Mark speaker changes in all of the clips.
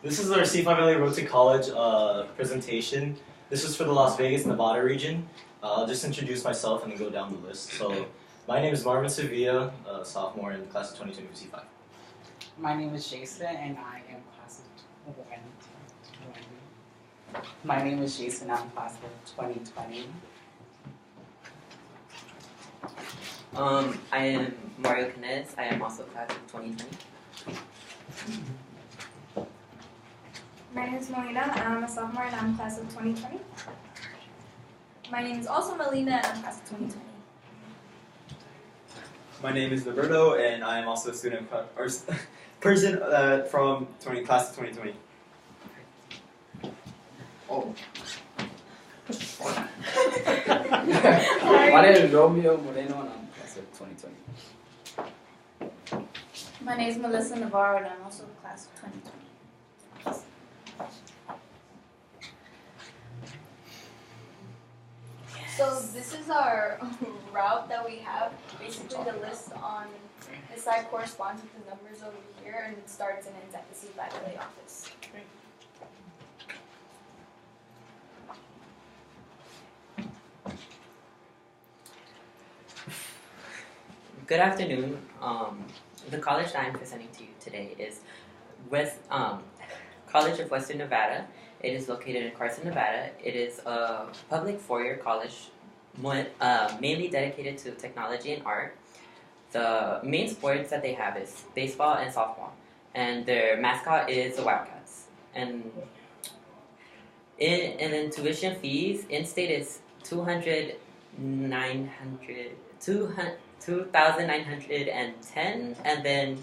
Speaker 1: This is our C5LA Road to College presentation. This is for the Las Vegas, Nevada region. I'll just introduce myself and then go down the list. So, my name is Marvin Sevilla, sophomore in the class of 2020 for C5.
Speaker 2: My name is Jason, and I am class of 2020. My name is Jason, I'm class of 2020.
Speaker 3: I am Mario Canez. I am also class of 2020.
Speaker 4: My name is Melina, I'm a sophomore and I'm class of 2020. My name is also Melina and I'm class of 2020.
Speaker 5: My name is Roberto and I am also a student or person from class of 2020.
Speaker 6: Oh. My name is Romeo Moreno and I'm class of 2020.
Speaker 7: My name is Melissa Navarro and I'm also class of 2020.
Speaker 4: So this is our route that we have. Basically the list on this side corresponds with the numbers over here and it starts and ends at the C5LA office.
Speaker 3: Good afternoon. The college that I'm presenting to you today is College of Western Nevada. It is located in Carson, Nevada. It is a public four-year college mainly dedicated to technology and art. The main sports that they have is baseball and softball. And their mascot is the Wildcats. And then tuition fees, in-state is $2,910, and then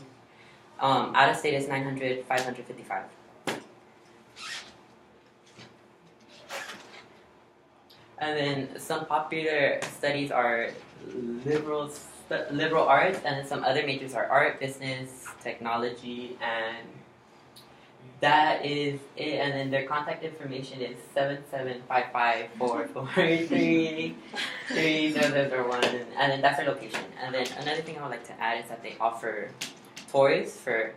Speaker 3: out of state is $555. And then some popular studies are liberal arts, and then some other majors are art, business, technology, and that is it. And then their contact information is 775544333001, and then that's their location. And then another thing I would like to add is that they offer tours for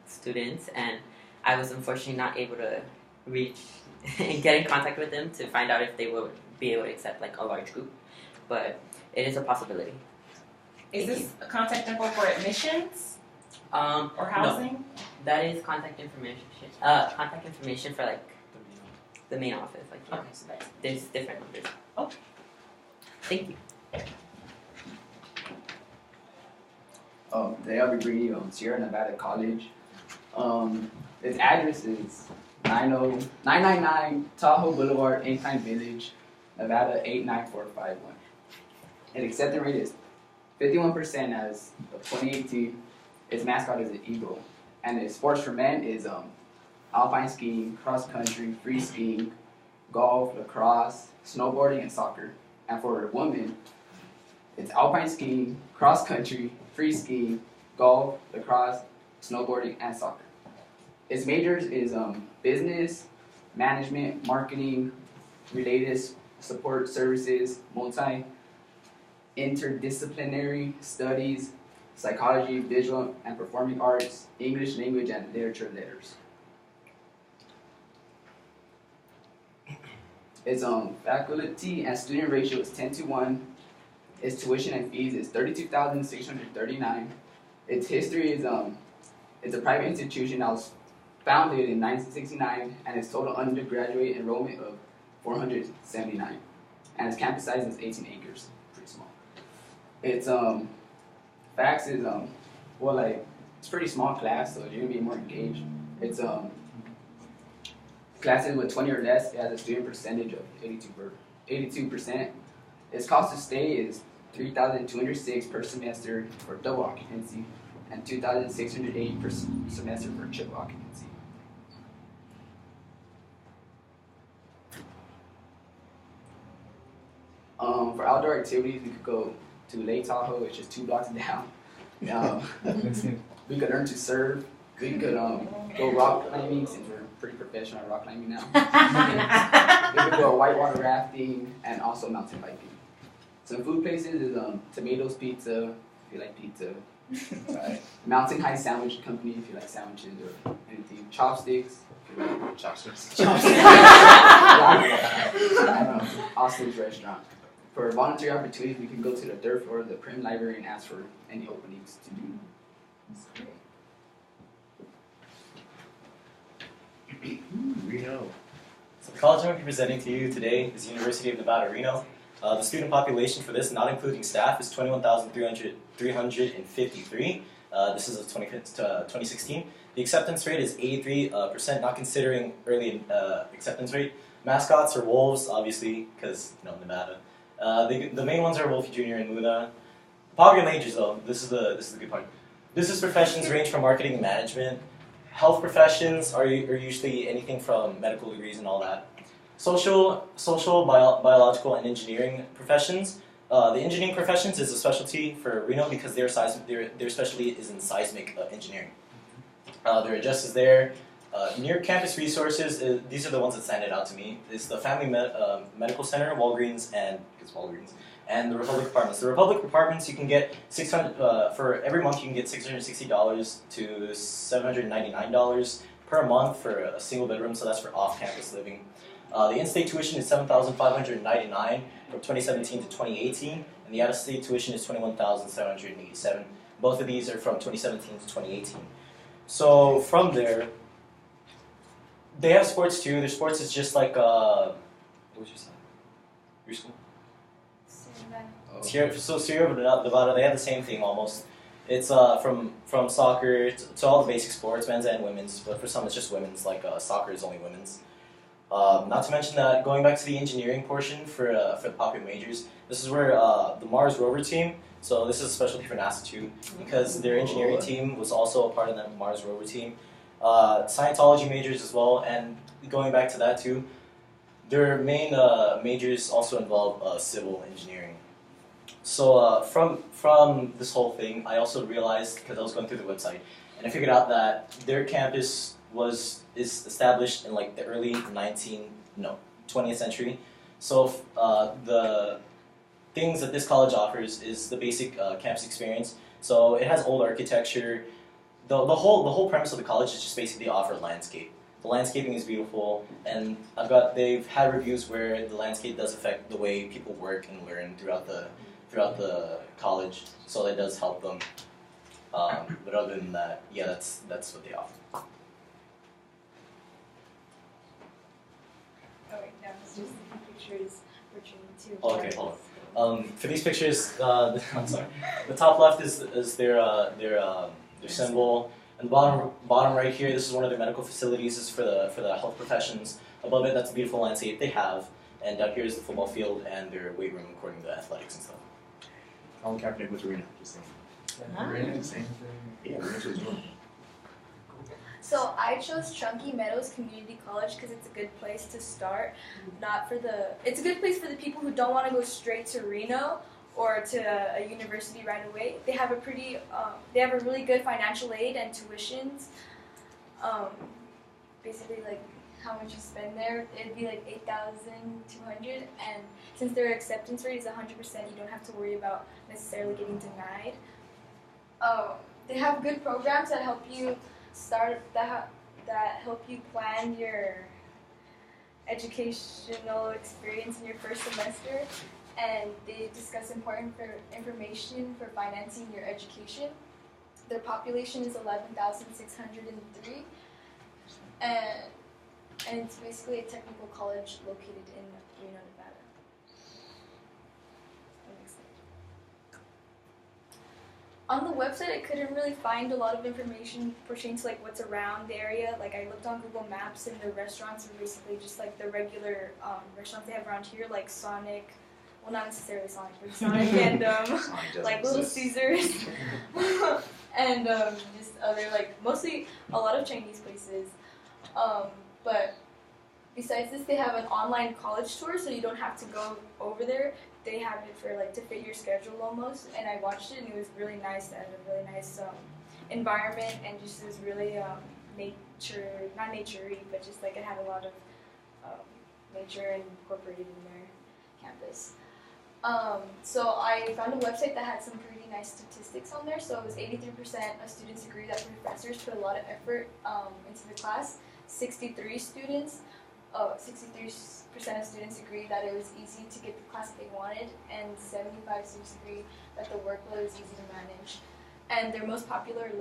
Speaker 3: students, and I was unfortunately not able to reach and get in contact with them to find out if they would be able to accept like a large group, but it is a possibility.
Speaker 2: Is this a contact info for admissions or housing?
Speaker 3: No, that is contact information. Contact information for like the main office. Like
Speaker 2: Okay, so that's
Speaker 3: there's different numbers.
Speaker 2: Okay.
Speaker 3: Thank you.
Speaker 6: Today I'll be bringing you Sierra Nevada College. Its address is 999 Tahoe Boulevard, Incline Village, Nevada 89451. And acceptance rate is 51% as of 2018. Its mascot is an eagle. And its sports for men is alpine skiing, cross country, free skiing, golf, lacrosse, snowboarding, and soccer. And for women, it's alpine skiing, cross country, free skiing, golf, lacrosse, snowboarding, and soccer. Its majors is business, management, marketing, related support services, interdisciplinary studies, psychology, visual and performing arts, English language and literature letters. Its faculty and student ratio is 10:1. Its tuition and fees is $32,639. Its history is it's a private institution that was founded in 1969, and its total undergraduate enrollment of 479. And its campus size is 18 acres, pretty small. Its facts is it's pretty small class, so you're gonna be more engaged. It's classes with 20 or less, it has a student percentage of 82%. Its cost to stay is $3,206 per semester for double occupancy, and $2,608 per semester for triple occupancy. For outdoor activities, we could go to Lake Tahoe, which is 2 blocks down. We could learn to surf. We could go rock climbing, since we're pretty professional at rock climbing now. We could go whitewater rafting and also mountain biking. Some food places is Tomatoes Pizza, if you like pizza. Mountain High Sandwich Company, if you like sandwiches or anything. Chopsticks, Chopsticks. At Austin's restaurant. For volunteer opportunities, we can go to the third floor of the Prim Library and ask for any openings to do.
Speaker 8: Reno.
Speaker 1: So the college I'm going to be presenting to you today is University of Nevada, Reno. The student population for this, not including staff, is 21,353. This is of 2016. The acceptance rate is 83%, not considering early acceptance rate. Mascots are wolves, obviously, because Nevada. The main ones are Wolfie Jr. and Luna. Popular majors, though, this is the good part. Business professions range from marketing and management. Health professions are usually anything from medical degrees and all that. Social, biological, and engineering professions. The engineering professions is a specialty for Reno because their specialty is in seismic engineering. Their address is there. Near campus resources, these are the ones that stand out to me. It's the Family Medical Center, Walgreens, and the Republic Apartments. The Republic Apartments, you can get for every month you can get $660 to $799 per month for a single bedroom, so that's for off-campus living. The in-state tuition is $7,599 from 2017 to 2018, and the out-of-state tuition is $21,787. Both of these are from 2017 to 2018. So from there, they have sports too. Their sports is just like what's your side? Your school? Sierra Nevada, they have the same thing almost. It's from soccer to all the basic sports, men's and women's, but for some it's just women's, like soccer is only women's. Not to mention that, going back to the engineering portion for the popular majors, this is where the Mars rover team, so this is a specialty for NASA too, because their engineering team was also a part of the Mars rover team. Scientology majors as well, and going back to that too, their main majors also involve civil engineering. So from this whole thing, I also realized, because I was going through the website, and I figured out that their campus is established in like the early 20th century. So the things that this college offers is the basic campus experience. So it has old architecture. The whole premise of the college is just basically offer landscape. The landscaping is beautiful, and they've had reviews where the landscape does affect the way people work and learn throughout the college, so that does help them. But other than that, yeah, that's what they offer.
Speaker 4: Oh wait, no, it's just the pictures we're trying to.
Speaker 1: Oh, okay, hold on. For these pictures, I'm sorry. The top left is their symbol, and the bottom right here, this is one of their medical facilities. This is for the health professions. Above it, that's a beautiful landscape they have, and down here is the football field and their weight room according to athletics and stuff.
Speaker 8: Colin Kaepernick was Reno, just saying. Yeah, Reno's was doing.
Speaker 4: So I chose Chunky Meadows Community College because it's a good place to start. It's a good place for the people who don't want to go straight to Reno or to a university right away. They have a really good financial aid and tuitions. Basically, like how much you spend there, it'd be like $8,200. And since their acceptance rate is 100%, you don't have to worry about necessarily getting denied. They have good programs that help you that help you plan your educational experience in your first semester, and they discuss important information for financing your education. Their population is 11,603, and it's basically a technical college located in Reno, Nevada. On the website, I couldn't really find a lot of information pertaining to like what's around the area. Like I looked on Google Maps, and the restaurants are basically just like the regular restaurants they have around here, like Sonic. Well, not necessarily Sonic, but Sonic and like Little Caesars, and just other like mostly a lot of Chinese places. But besides this, they have an online college tour, so you don't have to go over there. They have it for like to fit your schedule almost, and I watched it and it was really nice. It had a really nice environment, and just was really not nature-y, but just like it had a lot of nature incorporated in their campus. So I found a website that had some pretty nice statistics on there. So it was 83% of students agree that professors put a lot of effort into the class. 63 students, 63% of students agreed that it was easy to get the class that they wanted, and 75 students agreed that the workload is easy to manage. And their most popular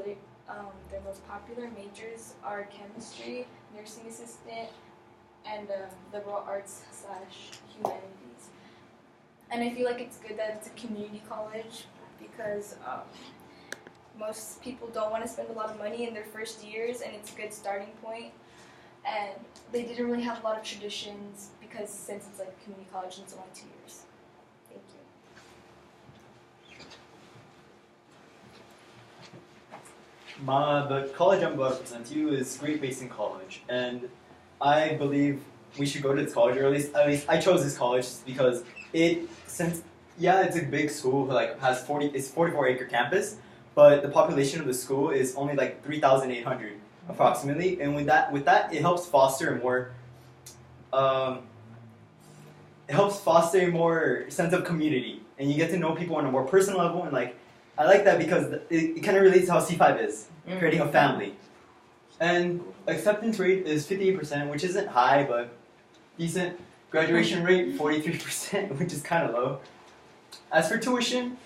Speaker 4: majors are chemistry, nursing assistant, and liberal arts/humanities. And I feel like it's good that it's a community college because most people don't want to spend a lot of money in their first years, and it's a good starting point. And they didn't really have a lot of traditions because since it's like a community college and it's only 2 years. Thank you.
Speaker 5: The college I'm about to present to you is Great Basin College, and I believe we should go to this college, or at least I chose this college because it's a big school, like has 44-acre campus, but the population of the school is only like 3,800 approximately, and with that it helps foster a more sense of community, and you get to know people on a more personal level, and like I like that because it kind of relates to how C5 is, creating a family. And acceptance rate is 58%, which isn't high, but decent. Graduation rate, 43%, which is kind of low. As for tuition,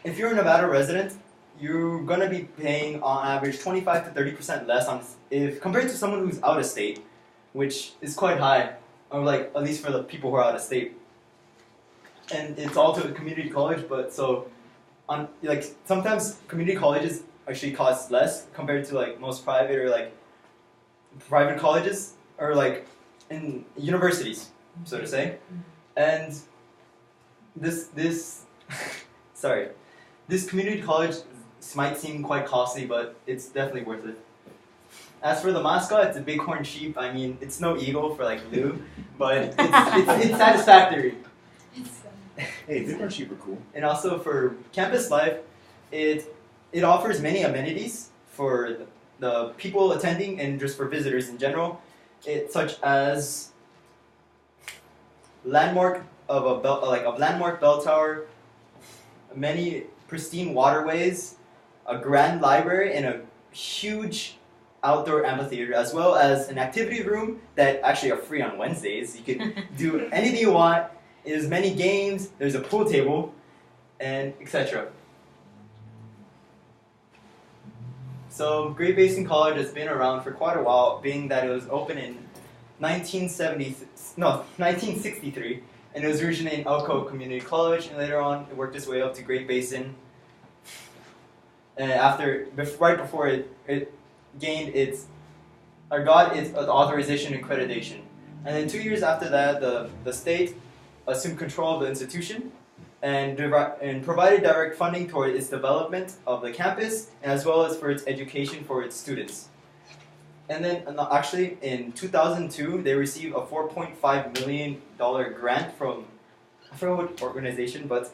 Speaker 5: if you're a Nevada resident, you're going to be paying on average 25 to 30% less if compared to someone who's out of state, which is quite high, or like at least for the people who are out of state. And it's all to a community college, but sometimes community colleges actually cost less compared to like most private colleges or like in universities, so to say. And this community college might seem quite costly, but it's definitely worth it. As for the mascot, it's a bighorn sheep. I mean, it's no eagle for like Lou, but it's satisfactory.
Speaker 8: Hey, bighorn sheep are cool.
Speaker 5: And also for campus life, it offers many amenities for the people attending and just for visitors in general. Such as landmark bell tower, many pristine waterways, a grand library, and a huge outdoor amphitheater, as well as an activity room that actually are free on Wednesdays. You can do anything you want. There's many games. There's a pool table, and etc. So Great Basin College has been around for quite a while, being that it was opened in 1963, and it was originally in Elko Community College, and later on it worked its way up to Great Basin. And right before it gained its authorization and accreditation, and then 2 years after that, the state assumed control of the institution and provided direct funding toward its development of the campus, and as well as for its education for its students. And then actually in 2002, they received a $4.5 million grant from, I forgot what organization, but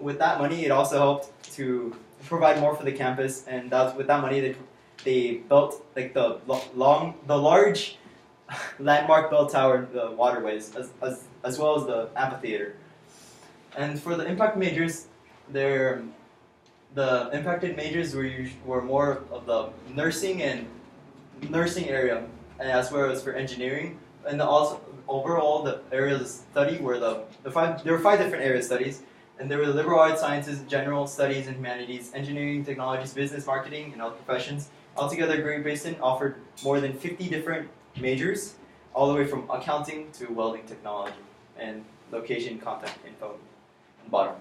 Speaker 5: with that money, it also helped to provide more for the campus, and with that money, they built like the large landmark bell tower, the waterways, as well as the amphitheater. And for the impact majors, the impacted majors were more of the nursing area, and as well as for engineering. And also overall, the areas of study were there were 5 different areas of studies, and there were the liberal arts sciences, general studies and humanities, engineering, technologies, business, marketing, and other professions. Altogether, Great Basin offered more than 50 different majors, all the way from accounting to welding technology, and location, contact info, and bottom.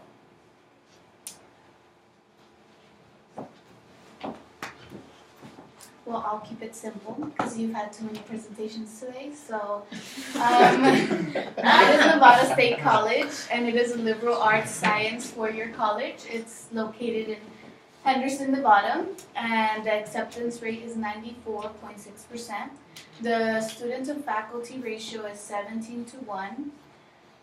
Speaker 7: Well, I'll keep it simple because you've had too many presentations today. So, it is Nevada State College, and it is a liberal arts science four-year college. It's located in Henderson, Nevada, and the acceptance rate is 94.6%. The student to faculty ratio is 17:1.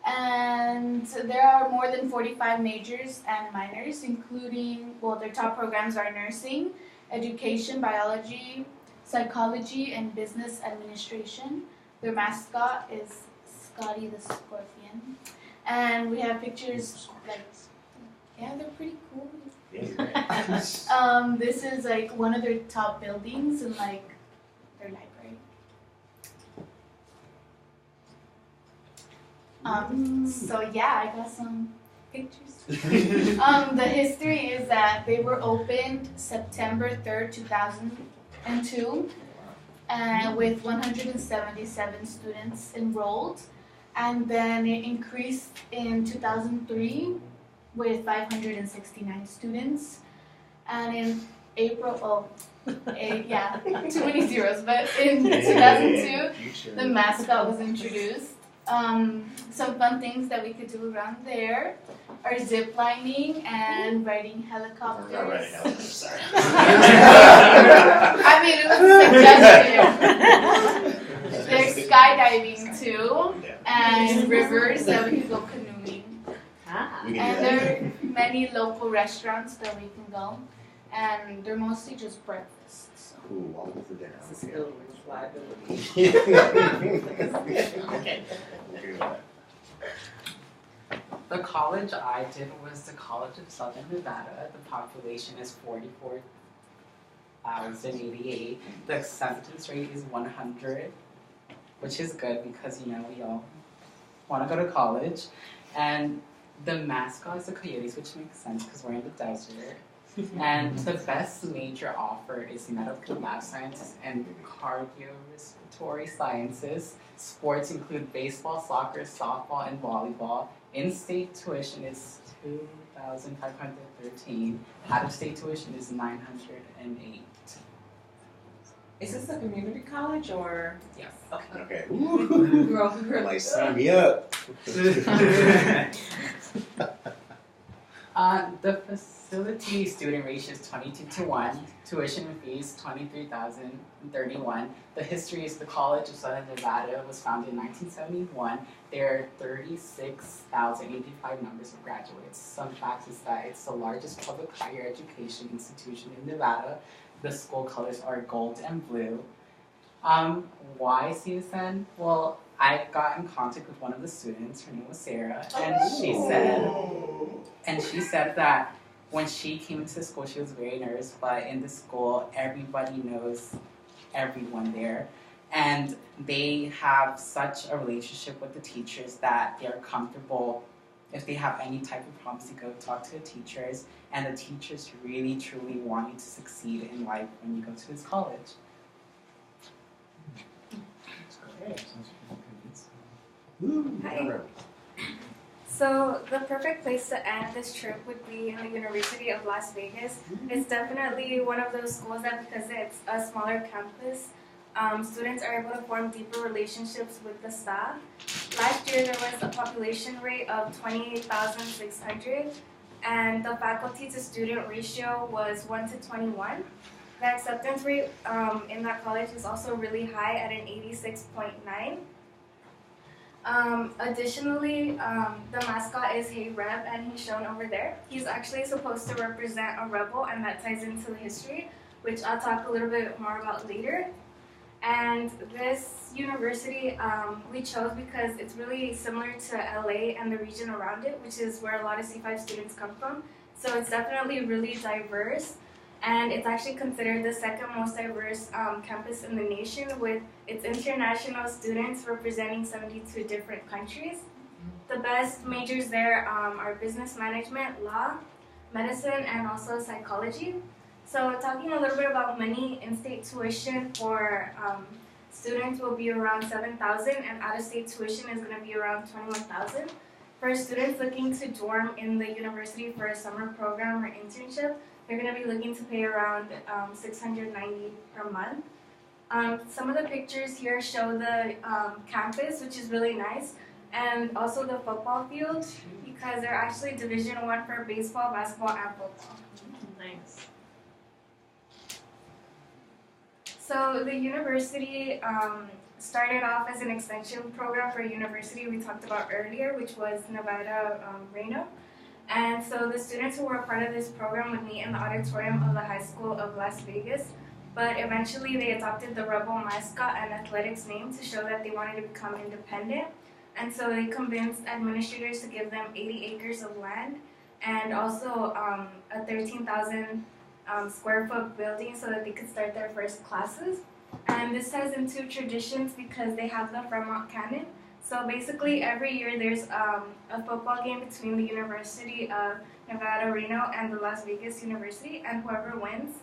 Speaker 7: And there are more than 45 majors and minors, including, their top programs are nursing, education, biology, psychology, and business administration. Their mascot is Scotty the Scorpion. And we have pictures, they're pretty cool.
Speaker 8: Yeah.
Speaker 7: This is one of their top buildings in their library. So yeah, I got some pictures. The history is that they were opened September 3rd, 2002, and with 177 students enrolled, and then it increased in 2003 with 569 students, and in April, yeah, too many zeros, but in 2002, the mascot was introduced. Some fun things that we could do around there are zip lining and riding helicopters.
Speaker 8: Not riding helicopters, sorry.
Speaker 7: I mean, it was a suggestion. There's skydiving too, and rivers that we can go canoeing.
Speaker 3: Ah.
Speaker 8: We can
Speaker 7: And
Speaker 8: do
Speaker 7: there
Speaker 8: that.
Speaker 7: are many local restaurants that we can go, and they're mostly just breakfast. So.
Speaker 8: Cool, I'll go for dinner.
Speaker 3: This is still reliability.
Speaker 8: Okay. Agree with that.
Speaker 6: The college I did was the College of Southern Nevada. The population is 44,088. The acceptance rate is 100, which is good because, you know, we all want to go to college. And the mascot is the coyotes, which makes sense because we're in the desert. And the best major offer is medical lab sciences and cardiorespiratory sciences. Sports include baseball, soccer, softball, and volleyball. In-state tuition is $2,513. Out-of-state tuition is $908.
Speaker 2: Is this a community college or?
Speaker 6: Yes.
Speaker 2: Okay.
Speaker 8: Okay.
Speaker 2: We're
Speaker 8: Like, sign me up.
Speaker 6: The facility student ratio is 22-1. Tuition and fees $23,031. The history is the College of Southern Nevada was founded in 1971. There are 36,085 numbers of graduates. Some facts is that it's the largest public higher education institution in Nevada. The school colors are gold and blue. Why CSN? Well, I got in contact with one of the students. Her name was Sarah, and she said that when she came into school, she was very nervous. But in the school, everybody knows everyone there, and they have such a relationship with the teachers that they're comfortable. If they have any type of problems, they go talk to the teachers, and the teachers really, truly want you to succeed in life when you go to this college.
Speaker 9: Hi. So the perfect place to end this trip would be the University of Las Vegas. It's definitely one of those schools that, because it's a smaller campus, students are able to form deeper relationships with the staff. Last year there was a population rate of 28,600, and the faculty to student ratio was 1:21. The acceptance rate in that college is also really high at an 86.9. Additionally, the mascot is Hey Reb, and he's shown over there. He's actually supposed to represent a rebel, and that ties into the history, which I'll talk a little bit more about later. And this university we chose because it's really similar to LA and the region around it, which is where a lot of C5 students come from. So it's definitely really diverse. And it's actually considered the second most diverse campus in the nation, with its international students representing 72 different countries. The best majors there are business management, law, medicine, and also psychology. So talking a little bit about money, in-state tuition for students will be around $7,000, and out-of-state tuition is going to be around $21,000. For students looking to dorm in the university for a summer program or internship, they're going to be looking to pay around $690 per month. Some of the pictures here show the campus, which is really nice, and also the football field, because they're actually Division I for baseball, basketball, and football.
Speaker 2: Nice.
Speaker 9: So the university started off as an extension program for a university we talked about earlier, which was Nevada, Reno. And so the students who were a part of this program would meet in the auditorium of the High School of Las Vegas. But eventually they adopted the Rebel mascot and athletics name to show that they wanted to become independent. And so they convinced administrators to give them 80 acres of land and also a 13,000 square foot building so that they could start their first classes. And this ties into traditions because they have the Fremont Cannon. So basically, every year there's a football game between the University of Nevada, Reno, and the Las Vegas University, and whoever wins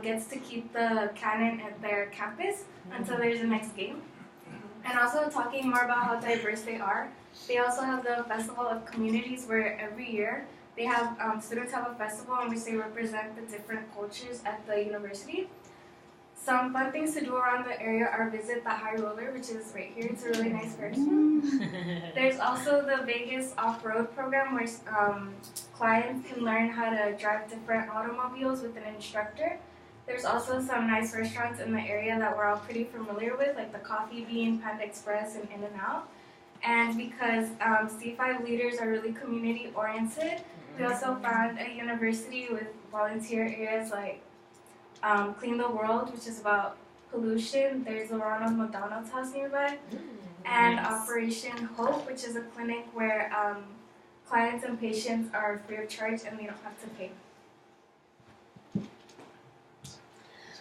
Speaker 9: gets to keep the cannon at their campus until there's the next game. And also talking more about how diverse they are, they also have the Festival of Communities where every year they have students have a festival in which they represent the different cultures at the university. Some fun things to do around the area are visit the High Roller, which is right here. It's a really nice restaurant. There's also the Vegas Off-Road program where clients can learn how to drive different automobiles with an instructor. There's also some nice restaurants in the area that we're all pretty familiar with, like the Coffee Bean, Panda Express, and In-N-Out. And because C5 leaders are really community-oriented, we also found a university with volunteer areas like Clean the World, which is about pollution. There's a Ronald McDonald's house nearby. And Operation Hope, which is a clinic where clients and patients are free of charge and they don't have to pay.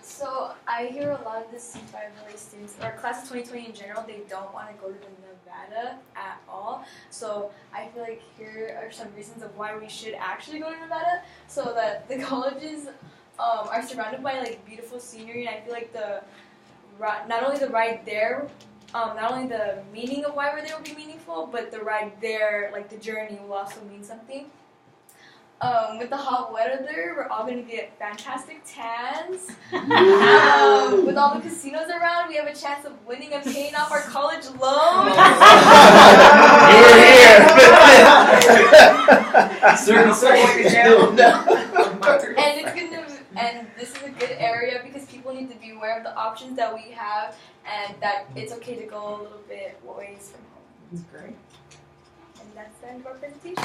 Speaker 4: So I hear a lot of the C5 LA students, or class of 2020 in general, they don't want to go to Nevada at all. So I feel like here are some reasons of why we should actually go to Nevada, so that the colleges are surrounded by like beautiful scenery, and I feel like not only the ride there, not only the meaning of why we're there will be meaningful, but the ride there, like the journey, will also mean something. With the hot weather there, we're all going to get fantastic tans. With all the casinos around, we have a chance of winning and paying off our college loans. And this is a good area because people need to be aware of the options that we have, and that it's okay to go a little bit ways from home.
Speaker 2: That's great.
Speaker 4: And that's the end of our presentation.